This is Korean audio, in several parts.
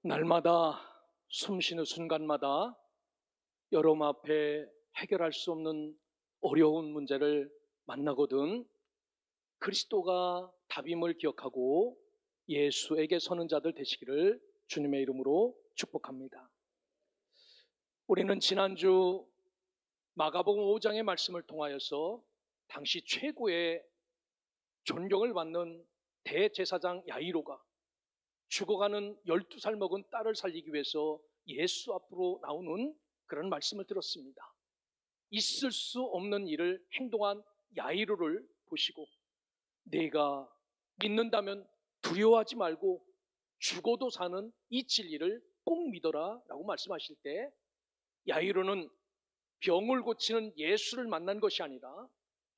날마다 숨쉬는 순간마다 여러분 앞에 해결할 수 없는 어려운 문제를 만나거든 그리스도가 답임을 기억하고 예수에게 서는 자들 되시기를 주님의 이름으로 축복합니다. 우리는 지난주 마가복음 5장의 말씀을 통하여서 당시 최고의 존경을 받는 대제사장 야이로가 죽어가는 12살 먹은 딸을 살리기 위해서 예수 앞으로 나오는 그런 말씀을 들었습니다. 있을 수 없는 일을 행동한 야이로를 보시고 내가 믿는다면 두려워하지 말고 죽어도 사는 이 진리를 꼭 믿어라 라고 말씀하실 때 야이로는 병을 고치는 예수를 만난 것이 아니라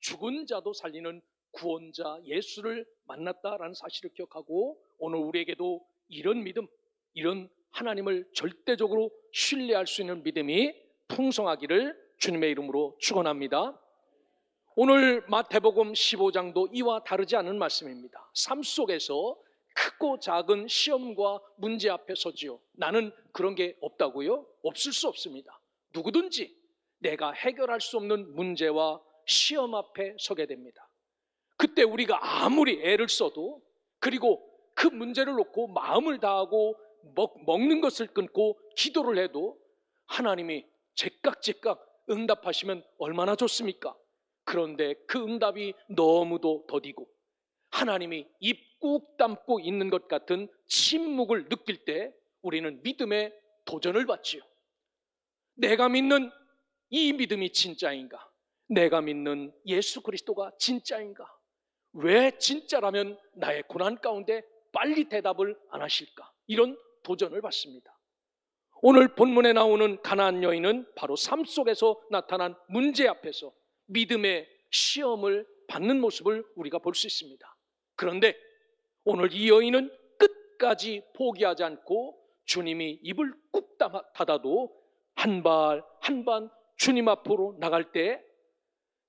죽은 자도 살리는 구원자 예수를 만났다라는 사실을 기억하고 오늘 우리에게도 이런 믿음, 이런 하나님을 절대적으로 신뢰할 수 있는 믿음이 풍성하기를 주님의 이름으로 축원합니다. 오늘 마태복음 15장도 이와 다르지 않은 말씀입니다. 삶 속에서 크고 작은 시험과 문제 앞에 서지요. 나는 그런 게 없다고요? 없을 수 없습니다. 누구든지 내가 해결할 수 없는 문제와 시험 앞에 서게 됩니다. 그때 우리가 아무리 애를 써도 그리고 그 문제를 놓고 마음을 다하고 먹는 것을 끊고 기도를 해도 하나님이 제깍제깍 응답하시면 얼마나 좋습니까? 그런데 그 응답이 너무도 더디고 하나님이 입 꾹 담고 있는 것 같은 침묵을 느낄 때 우리는 믿음의 도전을 받지요. 내가 믿는 이 믿음이 진짜인가? 내가 믿는 예수 그리스도가 진짜인가? 왜 진짜라면 나의 고난 가운데 빨리 대답을 안 하실까? 이런 도전을 받습니다. 오늘 본문에 나오는 가나안 여인은 바로 삶 속에서 나타난 문제 앞에서 믿음의 시험을 받는 모습을 우리가 볼 수 있습니다. 그런데 오늘 이 여인은 끝까지 포기하지 않고 주님이 입을 꾹 닫아도 한 발 한 발 주님 앞으로 나갈 때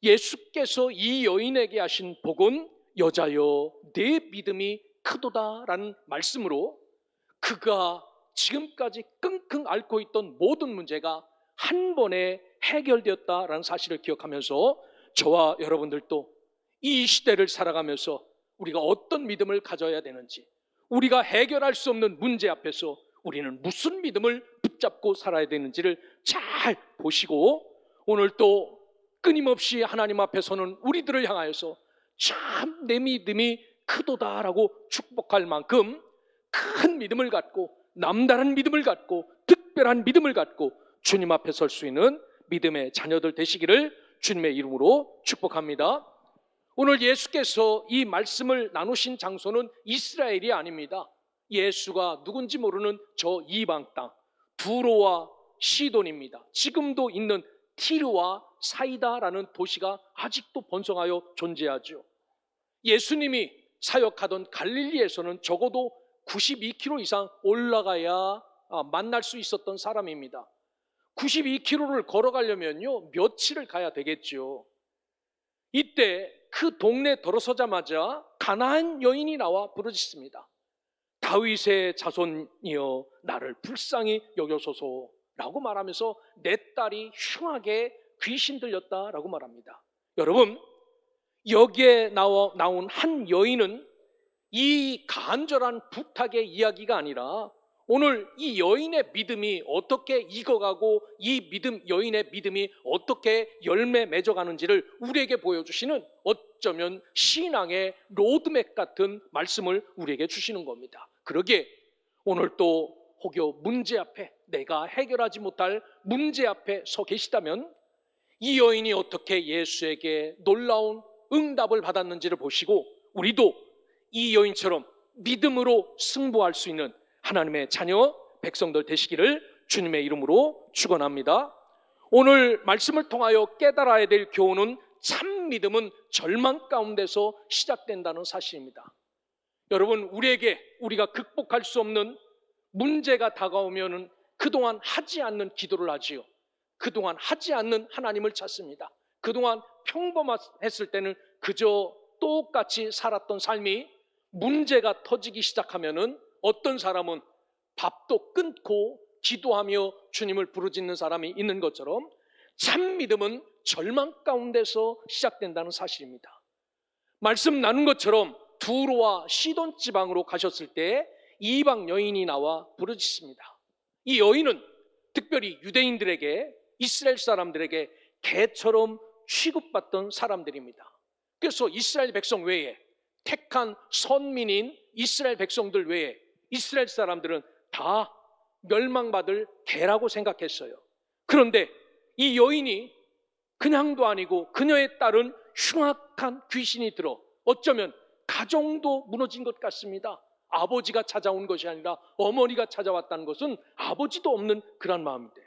예수께서 이 여인에게 하신 복은 여자여 내 믿음이 크도다라는 말씀으로 그가 지금까지 끙끙 앓고 있던 모든 문제가 한 번에 해결되었다라는 사실을 기억하면서 저와 여러분들도 이 시대를 살아가면서 우리가 어떤 믿음을 가져야 되는지, 우리가 해결할 수 없는 문제 앞에서 우리는 무슨 믿음을 붙잡고 살아야 되는지를 잘 보시고 오늘 또 끊임없이 하나님 앞에 서는 우리들을 향하여서 참 내 믿음이 크도다라고 축복할 만큼 큰 믿음을 갖고 남다른 믿음을 갖고 특별한 믿음을 갖고 주님 앞에 설 수 있는 믿음의 자녀들 되시기를 주님의 이름으로 축복합니다. 오늘 예수께서 이 말씀을 나누신 장소는 이스라엘이 아닙니다. 예수가 누군지 모르는 저 이방 땅 두로와 시돈입니다. 지금도 있는 티르와 사이다라는 도시가 아직도 번성하여 존재하죠. 예수님이 사역하던 갈릴리에서는 적어도 92km 이상 올라가야 만날 수 있었던 사람입니다. 92km를 걸어가려면요 며칠을 가야 되겠죠. 이때 그 동네 들어서자마자 가나안 여인이 나와 부르짖습니다. 다윗의 자손이여 나를 불쌍히 여겨소서라고 말하면서 내 딸이 흉하게 귀신 들렸다라고 말합니다. 여러분 여기에 나온 한 여인은 이 간절한 부탁의 이야기가 아니라 오늘 이 여인의 믿음이 어떻게 익어가고 이 여인의 믿음이 어떻게 열매 맺어가는지를 우리에게 보여주시는 어쩌면 신앙의 로드맵 같은 말씀을 우리에게 주시는 겁니다. 그러기에 오늘 또 혹여 문제 앞에 내가 해결하지 못할 문제 앞에 서 계시다면 이 여인이 어떻게 예수에게 놀라운 응답을 받았는지를 보시고 우리도 이 여인처럼 믿음으로 승부할 수 있는 하나님의 자녀 백성들 되시기를 주님의 이름으로 축원합니다. 오늘 말씀을 통하여 깨달아야 될 교훈은 참 믿음은 절망 가운데서 시작된다는 사실입니다. 여러분 우리가 극복할 수 없는 문제가 다가오면 그동안 하지 않는 기도를 하지요. 그동안 하지 않는 하나님을 찾습니다. 그동안 평범했을 때는 그저 똑같이 살았던 삶이 문제가 터지기 시작하면은 어떤 사람은 밥도 끊고 기도하며 주님을 부르짖는 사람이 있는 것처럼 참 믿음은 절망 가운데서 시작된다는 사실입니다. 말씀 나눈 것처럼 두로와 시돈 지방으로 가셨을 때 이방 여인이 나와 부르짖습니다. 이 여인은 특별히 유대인들에게, 이스라엘 사람들에게 개처럼 취급받던 사람들입니다. 그래서 이스라엘 백성 외에, 택한 선민인 이스라엘 백성들 외에 이스라엘 사람들은 다 멸망받을 개라고 생각했어요. 그런데 이 여인이 그냥도 아니고 그녀의 딸은 흉악한 귀신이 들어 어쩌면 가정도 무너진 것 같습니다. 아버지가 찾아온 것이 아니라 어머니가 찾아왔다는 것은 아버지도 없는 그런 마음인데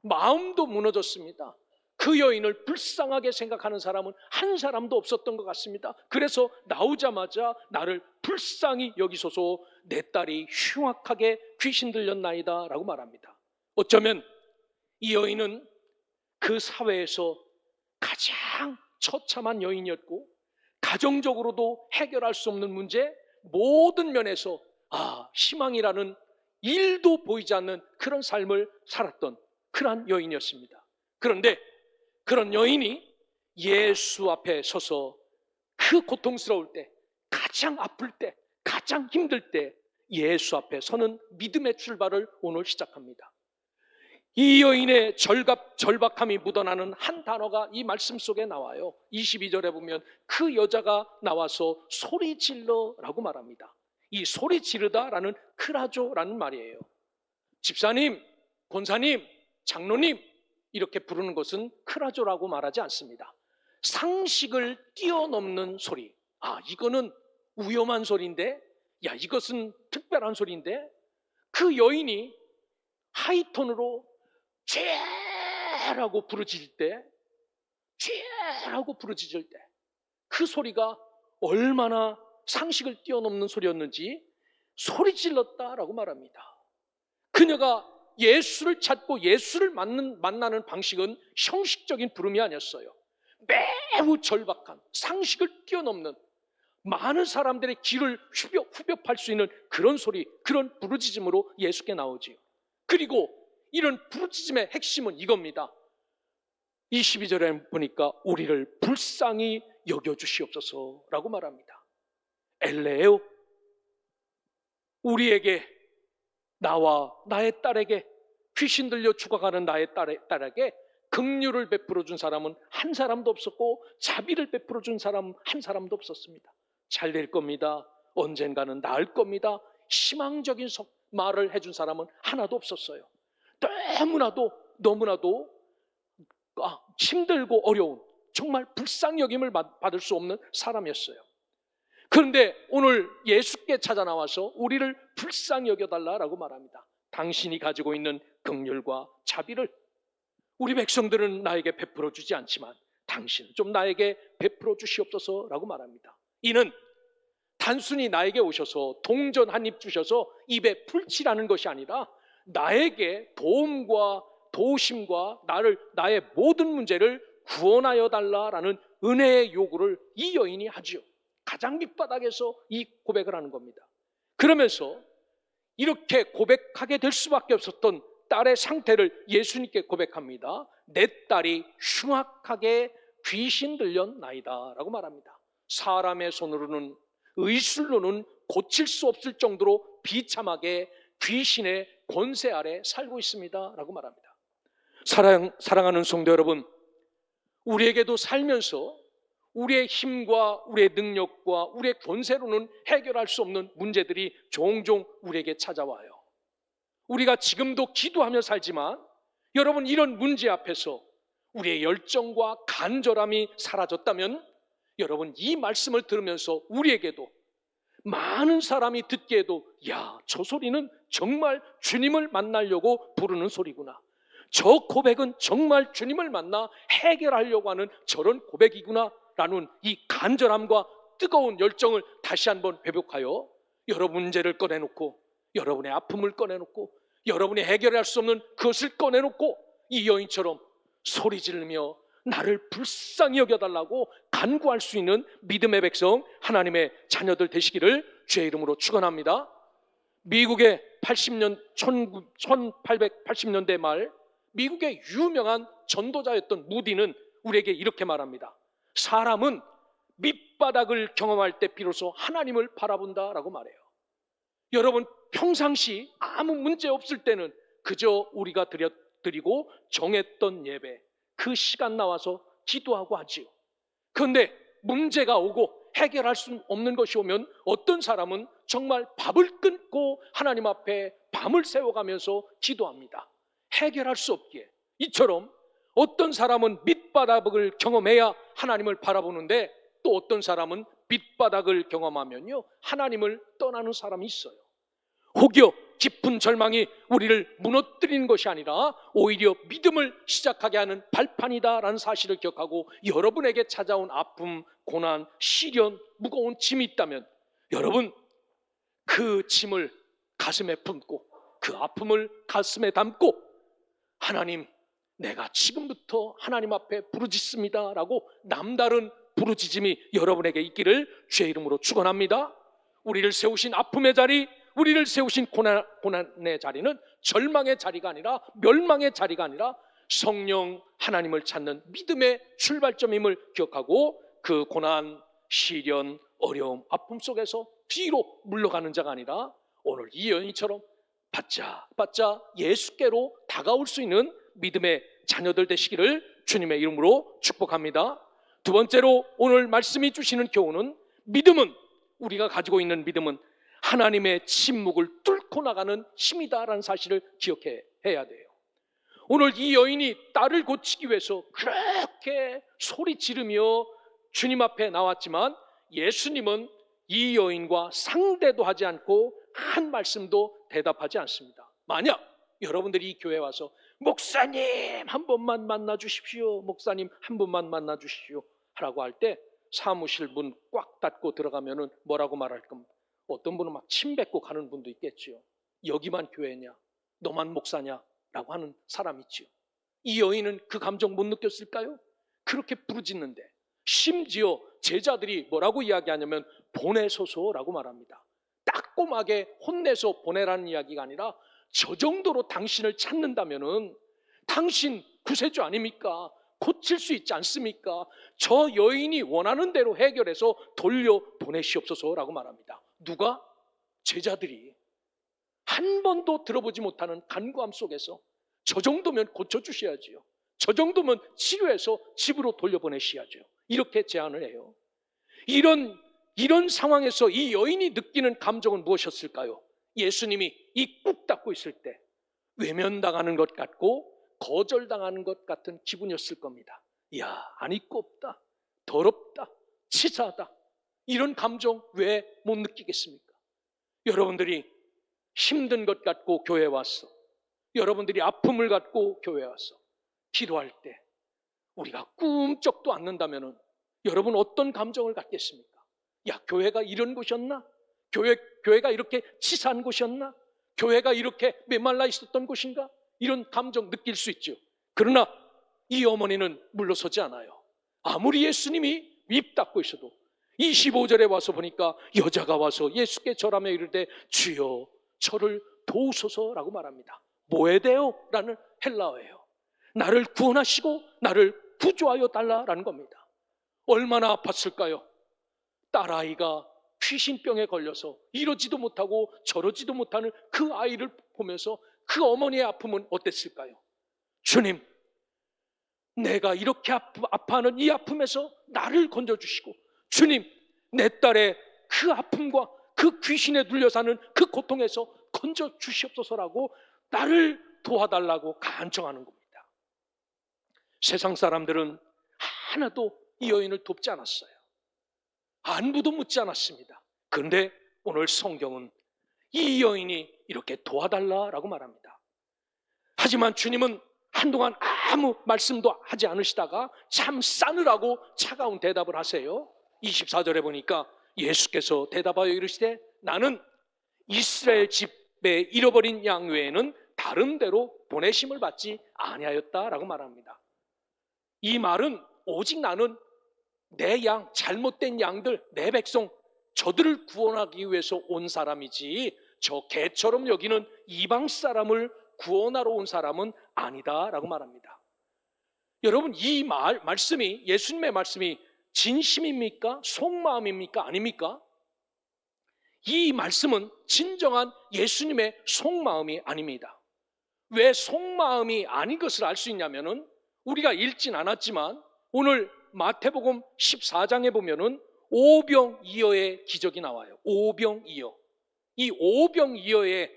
마음도 무너졌습니다. 그 여인을 불쌍하게 생각하는 사람은 한 사람도 없었던 것 같습니다. 그래서 나오자마자 나를 불쌍히 여기소서, 내 딸이 흉악하게 귀신 들렸나이다 라고 말합니다. 어쩌면 이 여인은 그 사회에서 가장 처참한 여인이었고 가정적으로도 해결할 수 없는 문제, 모든 면에서 희망이라는 일도 보이지 않는 그런 삶을 살았던 그러한 여인이었습니다. 그런데 그런 여인이 예수 앞에 서서 그 고통스러울 때, 가장 아플 때, 가장 힘들 때 예수 앞에 서는 믿음의 출발을 오늘 시작합니다. 이 여인의 절박함이 묻어나는 한 단어가 이 말씀 속에 나와요. 22절에 보면 그 여자가 나와서 소리 질러라고 말합니다. 이 소리 지르다라는 크라조라는 말이에요. 집사님, 권사님, 장로님 이렇게 부르는 것은 크라조라고 말하지 않습니다. 상식을 뛰어넘는 소리. 이거는 위험한 소리인데, 이것은 특별한 소리인데, 그 여인이 하이톤으로 죄라고 부르짖을 때, 죄라고 부르짖을 때 그 소리가 얼마나 상식을 뛰어넘는 소리였는지 소리 질렀다라고 말합니다. 그녀가 예수를 찾고 예수를 만나는 방식은 형식적인 부름이 아니었어요. 매우 절박한, 상식을 뛰어넘는 많은 사람들의 길을 후벼팔 수 있는 그런 소리, 그런 부르짖음으로 예수께 나오지요. 그리고 이런 부르짖음의 핵심은 이겁니다. 22절에 보니까 우리를 불쌍히 여겨주시옵소서라고 말합니다. 엘레오, 우리에게, 나와 나의 딸에게, 귀신 들려 죽어가는 나의 딸에게 긍휼을 베풀어 준 사람은 한 사람도 없었고 자비를 베풀어 준 사람 한 사람도 없었습니다. 잘 될 겁니다. 언젠가는 나을 겁니다. 희망적인 말을 해준 사람은 하나도 없었어요. 너무나도 힘들고 어려운, 정말 불쌍히 여김을 받을 수 없는 사람이었어요. 그런데 오늘 예수께 찾아 나와서 우리를 불쌍히 여겨달라고 말합니다. 당신이 가지고 있는 긍휼과 자비를 우리 백성들은 나에게 베풀어 주지 않지만 당신은 좀 나에게 베풀어 주시옵소서라고 말합니다. 이는 단순히 나에게 오셔서 동전 한 입 주셔서 입에 풀칠하는 것이 아니라 나에게 도움과 도우심과 나의 모든 문제를 구원하여 달라라는 은혜의 요구를 이 여인이 하지요. 가장 밑바닥에서 이 고백을 하는 겁니다. 그러면서 이렇게 고백하게 될 수밖에 없었던 딸의 상태를 예수님께 고백합니다. 내 딸이 흉악하게 귀신 들렸나이다 라고 말합니다. 사람의 손으로는, 의술로는 고칠 수 없을 정도로 비참하게 귀신의 권세 아래 살고 있습니다 라고 말합니다. 사랑하는 성도 여러분, 우리에게도 살면서 우리의 힘과 우리의 능력과 우리의 권세로는 해결할 수 없는 문제들이 종종 우리에게 찾아와요. 우리가 지금도 기도하며 살지만 여러분, 이런 문제 앞에서 우리의 열정과 간절함이 사라졌다면 여러분, 이 말씀을 들으면서 우리에게도, 많은 사람이 듣기에도 저 소리는 정말 주님을 만나려고 부르는 소리구나, 저 고백은 정말 주님을 만나 해결하려고 하는 저런 고백이구나 라는 이 간절함과 뜨거운 열정을 다시 한번 회복하여 여러분 문제를 꺼내놓고, 여러분의 아픔을 꺼내놓고, 여러분이 해결할 수 없는 그것을 꺼내놓고 이 여인처럼 소리 지르며 나를 불쌍히 여겨달라고 간구할 수 있는 믿음의 백성, 하나님의 자녀들 되시기를 주의 이름으로 축원합니다. 미국의 1880년 1880년대 말 미국의 유명한 전도자였던 무디는 우리에게 이렇게 말합니다. 사람은 밑바닥을 경험할 때 비로소 하나님을 바라본다라고 말해요. 여러분, 평상시 아무 문제 없을 때는 그저 우리가 드리고 정했던 예배, 그 시간 나와서 기도하고 하지요. 그런데 문제가 오고 해결할 수 없는 것이 오면 어떤 사람은 정말 밥을 끊고 하나님 앞에 밤을 새워가면서 기도합니다. 해결할 수 없기에. 이처럼 어떤 사람은 밑바닥을 경험해야 하나님을 바라보는데, 또 어떤 사람은 밑바닥을 경험하면요 하나님을 떠나는 사람이 있어요. 혹여 깊은 절망이 우리를 무너뜨리는 것이 아니라 오히려 믿음을 시작하게 하는 발판이다라는 사실을 기억하고, 여러분에게 찾아온 아픔, 고난, 시련, 무거운 짐이 있다면 여러분 그 짐을 가슴에 품고 그 아픔을 가슴에 담고, 하나님, 내가 지금부터 하나님 앞에 부르짖습니다 라고 남다른 부르짖음이 여러분에게 있기를 주의 이름으로 축원합니다. 우리를 세우신 아픔의 자리, 우리를 세우신 고난의 자리는 절망의 자리가 아니라, 멸망의 자리가 아니라 성령 하나님을 찾는 믿음의 출발점임을 기억하고, 그 고난, 시련, 어려움, 아픔 속에서 뒤로 물러가는 자가 아니라 오늘 이 여인처럼 바짝 예수께로 다가올 수 있는 믿음의 자녀들 되시기를 주님의 이름으로 축복합니다. 두 번째로 오늘 말씀이 주시는 교훈은, 믿음은, 우리가 가지고 있는 믿음은 하나님의 침묵을 뚫고 나가는 힘이다라는 사실을 기억해야 돼요. 오늘 이 여인이 딸을 고치기 위해서 그렇게 소리 지르며 주님 앞에 나왔지만, 예수님은 이 여인과 상대도 하지 않고 한 말씀도 대답하지 않습니다. 만약 여러분들이 이 교회에 와서 목사님 한 번만 만나 주십시오, 목사님 한 번만 만나 주십시오 하라고 할 때 사무실 문 꽉 닫고 들어가면은 뭐라고 말할 겁니다. 어떤 분은 막 침 뱉고 가는 분도 있겠지요. 여기만 교회냐, 너만 목사냐 라고 하는 사람이 있지요. 이 여인은 그 감정 못 느꼈을까요? 그렇게 부르짖는데, 심지어 제자들이 뭐라고 이야기하냐면 보내소서라고 말합니다. 따끔하게 혼내서 보내라는 이야기가 아니라, 저 정도로 당신을 찾는다면은 당신 구세주 아닙니까? 고칠 수 있지 않습니까? 저 여인이 원하는 대로 해결해서 돌려 보내시옵소서라고 말합니다. 누가? 제자들이. 한 번도 들어보지 못하는 간구함 속에서 저 정도면 고쳐주셔야지요. 저 정도면 치료해서 집으로 돌려보내셔야죠. 이렇게 제안을 해요. 이런 상황에서 이 여인이 느끼는 감정은 무엇이었을까요? 예수님이 입 꾹 닫고 있을 때 외면당하는 것 같고 거절당하는 것 같은 기분이었을 겁니다. 이야, 안 있고 없다, 더럽다, 치사하다, 이런 감정 왜 못 느끼겠습니까? 여러분들이 힘든 것 같고 교회에 와서, 여러분들이 아픔을 갖고 교회에 와서 기도할 때 우리가 꿈쩍도 않는다면 여러분 어떤 감정을 갖겠습니까? 야, 교회가 이런 곳이었나? 교회가 이렇게 치사한 곳이었나? 교회가 이렇게 메말라 있었던 곳인가? 이런 감정 느낄 수 있죠. 그러나 이 어머니는 물러서지 않아요. 아무리 예수님이 입 닫고 있어도 25절에 와서 보니까 여자가 와서 예수께 절하며 이르되 주여 저를 도우소서라고 말합니다. 뭐에대요? 라는 헬라어예요. 나를 구원하시고 나를 구조하여 달라라는 겁니다. 얼마나 아팠을까요? 딸아이가 귀신병에 걸려서 이러지도 못하고 저러지도 못하는 그 아이를 보면서 그 어머니의 아픔은 어땠을까요? 주님, 내가 이렇게 아파하는 이 아픔에서 나를 건져주시고, 주님, 내 딸의 그 아픔과 그 귀신에 눌려 사는 그 고통에서 건져주시옵소서라고 나를 도와달라고 간청하는 겁니다. 세상 사람들은 하나도 이 여인을 돕지 않았어요. 안부도 묻지 않았습니다. 그런데 오늘 성경은 이 여인이 이렇게 도와달라라고 말합니다. 하지만 주님은 한동안 아무 말씀도 하지 않으시다가 참 싸늘하고 차가운 대답을 하세요. 24절에 보니까 예수께서 대답하여 이르시되 나는 이스라엘 집에 잃어버린 양 외에는 다른 데로 보내심을 받지 아니하였다라고 말합니다. 이 말은 오직 나는 내 양, 잘못된 양들, 내 백성, 저들을 구원하기 위해서 온 사람이지 저 개처럼 여기는 이방 사람을 구원하러 온 사람은 아니다라고 말합니다. 여러분, 이 말씀이, 예수님의 말씀이 진심입니까? 속마음입니까? 아닙니까? 이 말씀은 진정한 예수님의 속마음이 아닙니다. 왜 속마음이 아닌 것을 알 수 있냐면은, 우리가 읽진 않았지만 오늘 마태복음 14장에 보면은 오병이어의 기적이 나와요. 오병이어. 이 오병이어의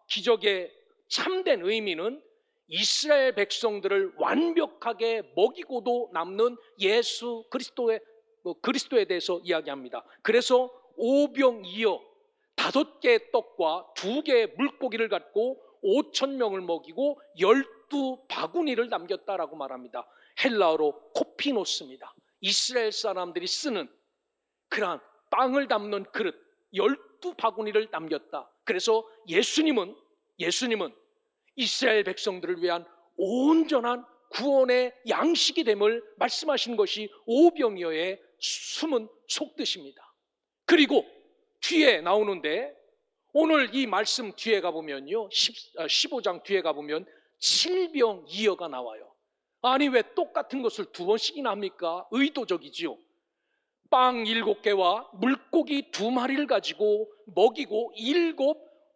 기적의 참된 의미는 이스라엘 백성들을 완벽하게 먹이고도 남는 예수 그리스도에 대해서 이야기합니다. 그래서 오병이어, 5개의 떡과 2개의 물고기를 갖고 5,000명을 먹이고 12바구니를 남겼다라고 말합니다. 헬라어로 코피노스입니다. 이스라엘 사람들이 쓰는 그러한 빵을 담는 그릇 12바구니를 남겼다. 그래서 예수님은 이스라엘 백성들을 위한 온전한 구원의 양식이 됨을 말씀하신 것이 오병이어의 숨은 속뜻입니다. 그리고 뒤에 나오는데, 오늘 이 말씀 뒤에 가보면요, 15장 뒤에 가보면 칠병이어가 나와요. 아니, 왜 똑같은 것을 2번씩이나 합니까? 의도적이지요. 빵 7개와 물고기 2마리를 가지고 먹이고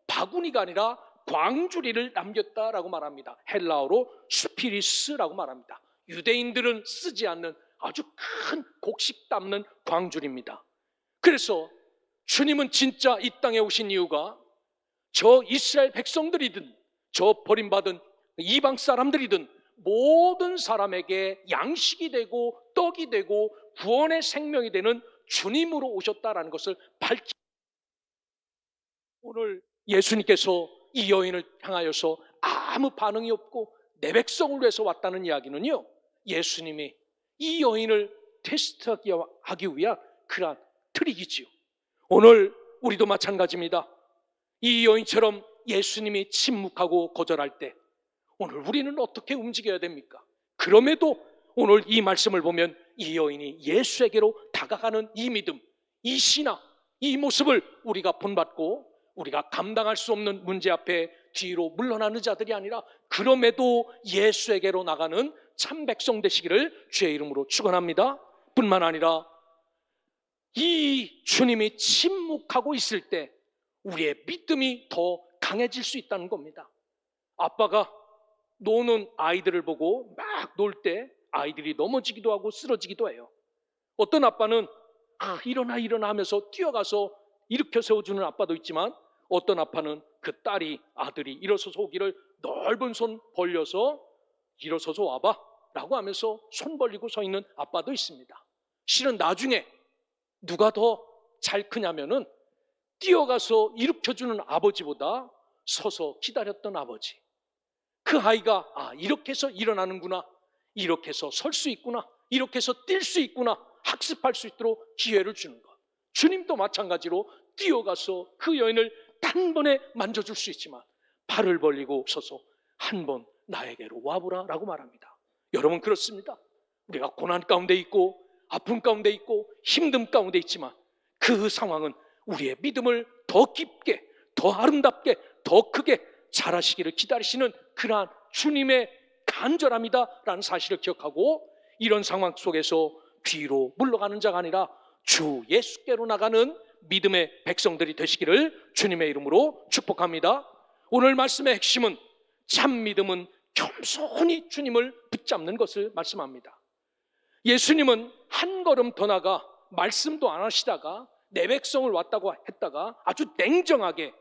7바구니가 아니라 광주리를 남겼다라고 말합니다. 헬라어로 스피리스라고 말합니다. 유대인들은 쓰지 않는 아주 큰 곡식 담는 광주리입니다. 그래서 주님은 진짜 이 땅에 오신 이유가 저 이스라엘 백성들이든 저 버림받은 이방 사람들이든 모든 사람에게 양식이 되고 떡이 되고 구원의 생명이 되는 주님으로 오셨다라는 것을 밝히. 오늘 예수님께서 이 여인을 향하여서 아무 반응이 없고 내 백성을 위해서 왔다는 이야기는요, 예수님이 이 여인을 테스트하기 위한 그러한 트릭이지요. 오늘 우리도 마찬가지입니다. 이 여인처럼 예수님이 침묵하고 거절할 때 오늘 우리는 어떻게 움직여야 됩니까? 그럼에도 오늘 이 말씀을 보면 이 여인이 예수에게로 다가가는 이 믿음, 이 신앙, 이 모습을 우리가 본받고 우리가 감당할 수 없는 문제 앞에 뒤로 물러나는 자들이 아니라 그럼에도 예수에게로 나가는 참 백성 되시기를 주의 이름으로 축원합니다. 뿐만 아니라 이 주님이 침묵하고 있을 때 우리의 믿음이 더 강해질 수 있다는 겁니다. 아빠가 노는 아이들을 보고 막 놀 때 아이들이 넘어지기도 하고 쓰러지기도 해요. 어떤 아빠는 일어나 하면서 뛰어가서 일으켜 세워주는 아빠도 있지만, 어떤 아빠는 그 아들이 일어서서 오기를 넓은 손 벌려서 일어서서 와봐 라고 하면서 손 벌리고 서 있는 아빠도 있습니다. 실은 나중에 누가 더 잘 크냐면은 뛰어가서 일으켜주는 아버지보다 서서 기다렸던 아버지. 그 아이가 이렇게 해서 일어나는구나, 이렇게 해서 설 수 있구나, 이렇게 해서 뛸 수 있구나 학습할 수 있도록 기회를 주는 것. 주님도 마찬가지로 뛰어가서 그 여인을 단번에 만져줄 수 있지만 발을 벌리고 서서 한 번 나에게로 와보라 라고 말합니다. 여러분, 그렇습니다. 우리가 고난 가운데 있고 아픔 가운데 있고 힘듦 가운데 있지만 그 상황은 우리의 믿음을 더 깊게, 더 아름답게, 더 크게 자라시기를 기다리시는 그러한 주님의 간절함이다라는 사실을 기억하고, 이런 상황 속에서 뒤로 물러가는 자가 아니라 주 예수께로 나가는 믿음의 백성들이 되시기를 주님의 이름으로 축복합니다. 오늘 말씀의 핵심은 참 믿음은 겸손히 주님을 붙잡는 것을 말씀합니다. 예수님은 한 걸음 더 나가 말씀도 안 하시다가 내 백성을 왔다고 했다가 아주 냉정하게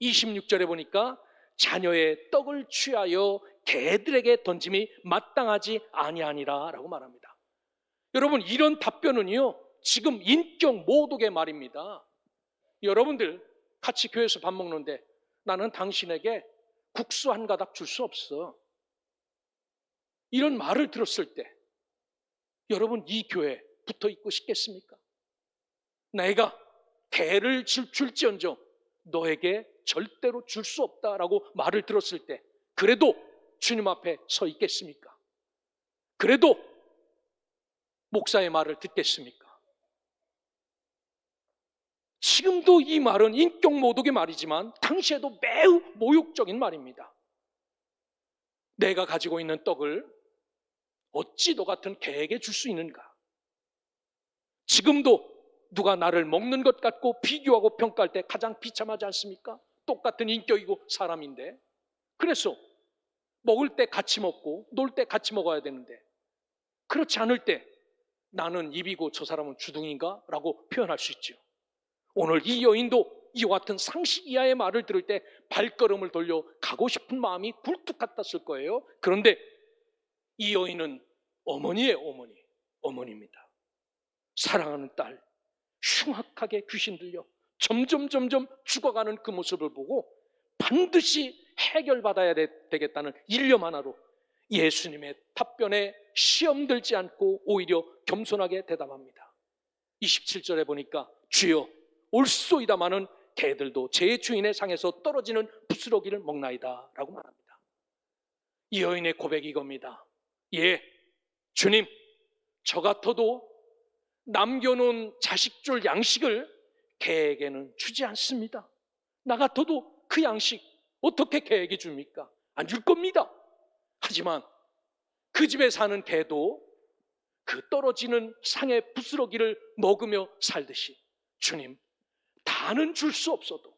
26절에 보니까 자녀의 떡을 취하여 개들에게 던짐이 마땅하지 아니하니라 라고 말합니다. 여러분, 이런 답변은요, 지금 인격 모독의 말입니다. 여러분들 같이 교회에서 밥 먹는데 나는 당신에게 국수 한 가닥 줄 수 없어, 이런 말을 들었을 때 여러분, 이 교회에 붙어 있고 싶겠습니까? 내가 개를 줄지언정 너에게 절대로 줄 수 없다라고 말을 들었을 때 그래도 주님 앞에 서 있겠습니까? 그래도 목사의 말을 듣겠습니까? 지금도 이 말은 인격 모독의 말이지만 당시에도 매우 모욕적인 말입니다. 내가 가지고 있는 떡을 어찌 너 같은 개에게 줄 수 있는가? 지금도 누가 나를 먹는 것 같고 비교하고 평가할 때 가장 비참하지 않습니까? 똑같은 인격이고 사람인데. 그래서 먹을 때 같이 먹고 놀 때 같이 먹어야 되는데, 그렇지 않을 때 나는 입이고 저 사람은 주둥인가? 라고 표현할 수 있죠. 오늘 이 여인도 이와 같은 상식 이하의 말을 들을 때 발걸음을 돌려 가고 싶은 마음이 굴뚝 같았을 거예요. 그런데 이 여인은 어머니의 어머니입니다. 사랑하는 딸, 흉악하게 귀신 들려 점점 죽어가는 그 모습을 보고 반드시 해결받아야 되겠다는 일념 하나로 예수님의 답변에 시험 들지 않고 오히려 겸손하게 대답합니다. 27절에 보니까 주여 올소이다마는 개들도 제 주인의 상에서 떨어지는 부스러기를 먹나이다 라고 말합니다. 이 여인의 고백이 이겁니다. 예, 주님, 저 같아도 남겨놓은 자식 줄 양식을 개에게는 주지 않습니다. 나 같아도 그 양식 어떻게 개에게 줍니까? 안 줄 겁니다. 하지만 그 집에 사는 개도 그 떨어지는 상의 부스러기를 먹으며 살듯이 주님, 다는 줄 수 없어도,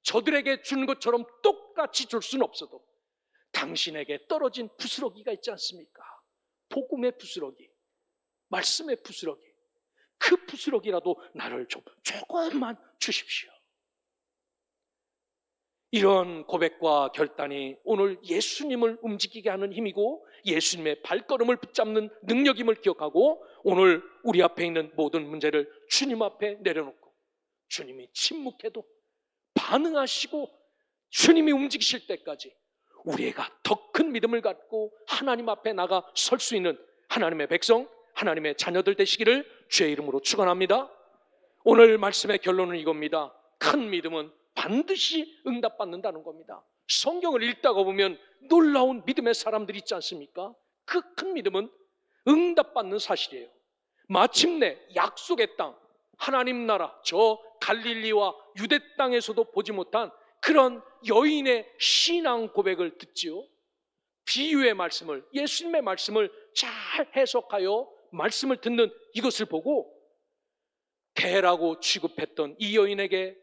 저들에게 주는 것처럼 똑같이 줄 수는 없어도 당신에게 떨어진 부스러기가 있지 않습니까? 복음의 부스러기, 말씀의 부스러기, 그 부스러기라도 나를 조금만 주십시오. 이런 고백과 결단이 오늘 예수님을 움직이게 하는 힘이고 예수님의 발걸음을 붙잡는 능력임을 기억하고 오늘 우리 앞에 있는 모든 문제를 주님 앞에 내려놓고 주님이 침묵해도 반응하시고 주님이 움직이실 때까지 우리가 더 큰 믿음을 갖고 하나님 앞에 나가 설 수 있는 하나님의 백성, 하나님의 자녀들 되시기를 주의 이름으로 축원합니다. 오늘 말씀의 결론은 이겁니다. 큰 믿음은 반드시 응답받는다는 겁니다. 성경을 읽다가 보면 놀라운 믿음의 사람들이 있지 않습니까? 그 큰 믿음은 응답받는 사실이에요. 마침내 약속의 땅, 하나님 나라, 저 갈릴리와 유대 땅에서도 보지 못한 그런 여인의 신앙 고백을 듣지요. 비유의 말씀을, 예수님의 말씀을 잘 해석하여 말씀을 듣는 이것을 보고 개라고 취급했던 이 여인에게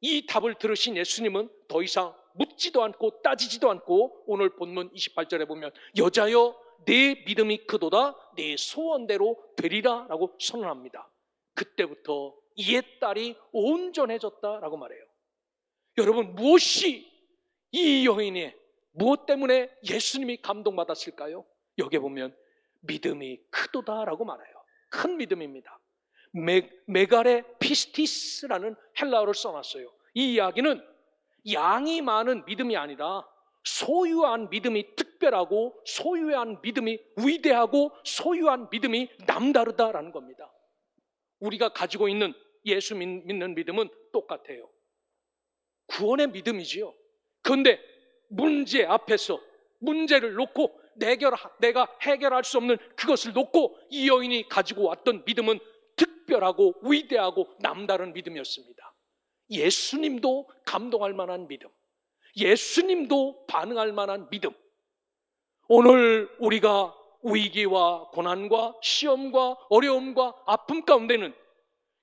이 답을 들으신 예수님은 더 이상 묻지도 않고 따지지도 않고 오늘 본문 28절에 보면 여자여 내 믿음이 크도다, 내 소원대로 되리라 라고 선언합니다. 그때부터 이의 딸이 온전해졌다라고 말해요. 여러분, 무엇이 이 여인의 무엇 때문에 예수님이 감동받았을까요? 여기에 보면 믿음이 크도다라고 말해요. 큰 믿음입니다. 메가레 피스티스라는 헬라어를 써놨어요. 이 이야기는 양이 많은 믿음이 아니라 소유한 믿음이 특별하고 소유한 믿음이 위대하고 소유한 믿음이 남다르다라는 겁니다. 우리가 가지고 있는 예수 믿는 믿음은 똑같아요. 구원의 믿음이지요. 그런데 문제 앞에서 문제를 놓고 내가 해결할 수 없는 그것을 놓고 이 여인이 가지고 왔던 믿음은 특별하고 위대하고 남다른 믿음이었습니다. 예수님도 감동할 만한 믿음, 예수님도 반응할 만한 믿음. 오늘 우리가 위기와 고난과 시험과 어려움과 아픔 가운데는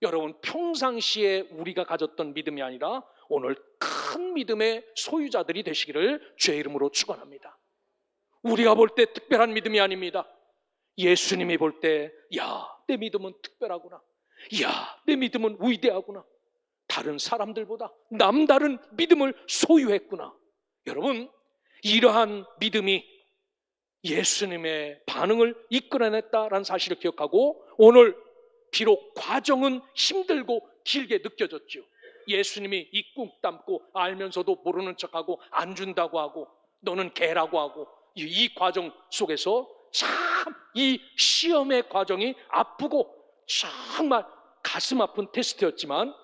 여러분 평상시에 우리가 가졌던 믿음이 아니라 오늘 큰 믿음의 소유자들이 되시기를 주의 이름으로 축원합니다. 우리가 볼 때 특별한 믿음이 아닙니다. 예수님이 볼 때 야, 내 믿음은 특별하구나, 야, 내 믿음은 위대하구나, 다른 사람들보다 남다른 믿음을 소유했구나. 여러분, 이러한 믿음이 예수님의 반응을 이끌어냈다라는 사실을 기억하고 오늘 비록 과정은 힘들고 길게 느껴졌죠. 예수님이 입꾹 담고 알면서도 모르는 척하고 안 준다고 하고 너는 개라고 하고 이 과정 속에서 참 이 시험의 과정이 아프고 정말 가슴 아픈 테스트였지만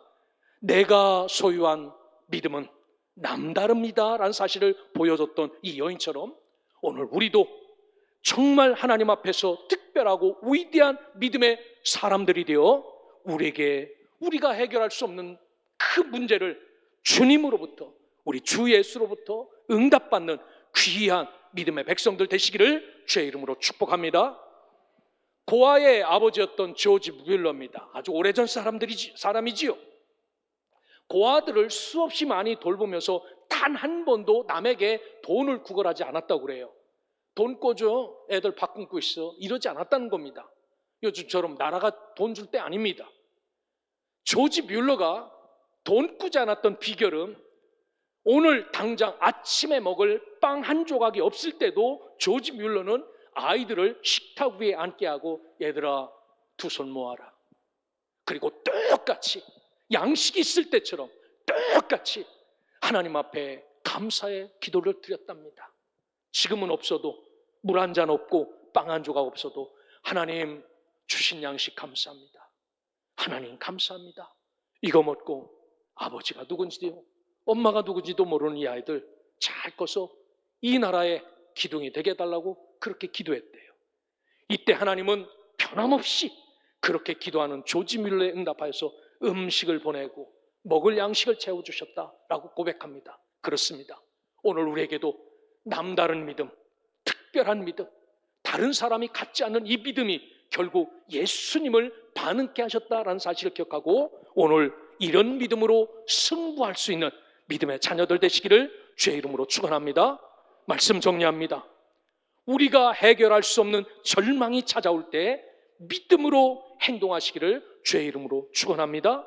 내가 소유한 믿음은 남다릅니다라는 사실을 보여줬던 이 여인처럼 오늘 우리도 정말 하나님 앞에서 특별하고 위대한 믿음의 사람들이 되어 우리가 해결할 수 없는 그 문제를 주님으로부터, 우리 주 예수로부터 응답받는 귀한 믿음의 백성들 되시기를 주의 이름으로 축복합니다. 고아의 아버지였던 조지 뮬러입니다. 아주 오래전 사람이지요. 고아들을 수없이 많이 돌보면서 단 한 번도 남에게 돈을 구걸하지 않았다고 그래요. 돈 꿔줘, 애들 밥 굶고 있어, 이러지 않았다는 겁니다. 요즘처럼 나라가 돈 줄 때 아닙니다. 조지 뮬러가 돈 꾸지 않았던 비결은 오늘 당장 아침에 먹을 빵 한 조각이 없을 때도 조지 뮬러는 아이들을 식탁 위에 앉게 하고, 얘들아 두 손 모아라. 그리고 똑같이 양식이 있을 때처럼 똑같이 하나님 앞에 감사의 기도를 드렸답니다. 지금은 없어도, 물 한 잔 없고 빵 한 조각 없어도 하나님 주신 양식 감사합니다. 하나님 감사합니다. 이거 먹고 아버지가 누군지도 엄마가 누군지도 모르는 이 아이들 잘 커서 이 나라의 기둥이 되게 해달라고 그렇게 기도했대요. 이때 하나님은 변함없이 그렇게 기도하는 조지 뮬러에 응답하여서 음식을 보내고 먹을 양식을 채워주셨다라고 고백합니다. 그렇습니다. 오늘 우리에게도 남다른 믿음, 특별한 믿음, 다른 사람이 갖지 않는 이 믿음이 결국 예수님을 반응케 하셨다라는 사실을 기억하고 오늘 이런 믿음으로 승부할 수 있는 믿음의 자녀들 되시기를 주의 이름으로 축원합니다. 말씀 정리합니다. 우리가 해결할 수 없는 절망이 찾아올 때 믿음으로 행동하시기를 주의 이름으로 축원합니다.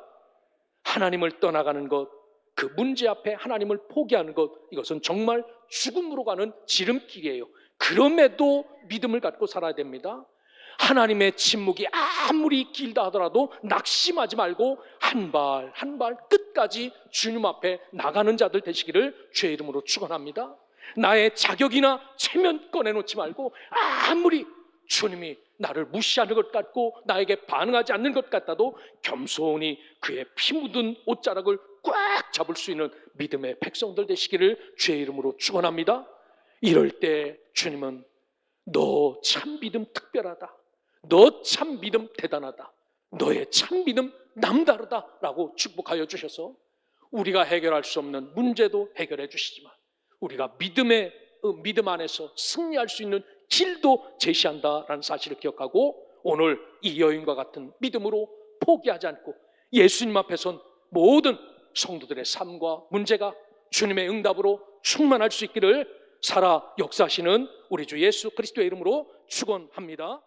하나님을 떠나가는 것, 그 문제 앞에 하나님을 포기하는 것, 이것은 정말 죽음으로 가는 지름길이에요. 그럼에도 믿음을 갖고 살아야 됩니다. 하나님의 침묵이 아무리 길다 하더라도 낙심하지 말고 한 발 한 발 끝까지 주님 앞에 나가는 자들 되시기를 주의 이름으로 축원합니다. 나의 자격이나 체면 꺼내놓지 말고 아무리 주님이 나를 무시하는 것 같고 나에게 반응하지 않는 것 같아도 겸손히 그의 피 묻은 옷자락을 꽉 잡을 수 있는 믿음의 백성들 되시기를 주의 이름으로 축원합니다. 이럴 때 주님은 너 참 믿음 특별하다, 너 참 믿음 대단하다, 너의 참 믿음 남다르다라고 축복하여 주셔서 우리가 해결할 수 없는 문제도 해결해 주시지만 우리가 믿음 안에서 승리할 수 있는 길도 제시한다라는 사실을 기억하고 오늘 이 여인과 같은 믿음으로 포기하지 않고 예수님 앞에 선 모든 성도들의 삶과 문제가 주님의 응답으로 충만할 수 있기를 살아 역사하시는 우리 주 예수 그리스도의 이름으로 축원합니다.